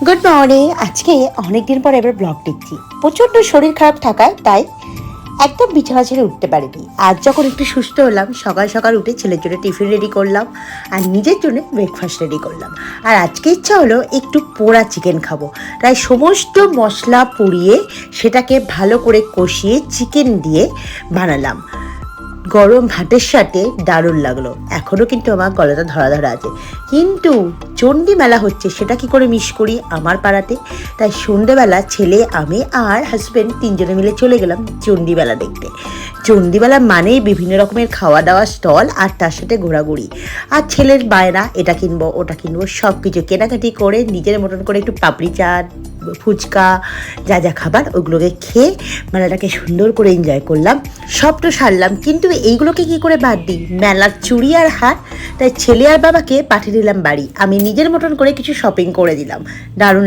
Good morning. আজকে অনেকদিন পর এবার ব্লগ দেখছি। প্রচণ্ড শরীর খারাপ থাকায় তাই একদম বিছানা ছেড়ে উঠতে পারিনি। আজ যখন একটু সুস্থ হলাম, সকাল সকাল উঠে ছেলের জন্য টিফিন রেডি করলাম আর নিজের জন্য ব্রেকফাস্ট রেডি করলাম। আর আজকে ইচ্ছা হলো একটু পোড়া চিকেন খাবো, তাই সমস্ত মশলা পুড়িয়ে সেটাকে ভালো করে কষিয়ে চিকেন দিয়ে বানালাম। গরম ভাতের সাথে দারুণ লাগলো। এখনও কিন্তু আমার গলাটা ধরা ধরা আছে, কিন্তু চণ্ডী মেলা হচ্ছে, সেটা কি করে মিস করি আমার পাড়াতে। তাই সন্ধেবেলা ছেলে, আমি আর হাজব্যান্ড তিনজনে মিলে চলে গেলাম চণ্ডী মেলা দেখতে। চণ্ডী মেলা মানেই বিভিন্ন রকমের খাওয়া দাওয়া স্টল আর তার সাথে ঘোরাঘুরি। আর ছেলের বায়না, এটা কিনবো ওটা কিনবো, সব কিছু কেনাকাটি করে নিজের মতন করে একটু পাপড়ি চাট, ফুচকা, যা যা খাবার ওগুলোকে খেয়ে মেলাটাকে সুন্দর করে এনজয় করলাম। সব তো সারলাম, কিন্তু এইগুলোকে কি করে বাদ দিই, মেলার চুড়ি আর হার। তাই ছেলে আর বাবাকে পাঠিয়ে দিলাম বাড়ি, আমি নিজের মতন করে কিছু শপিং করে দিলাম। দারুণ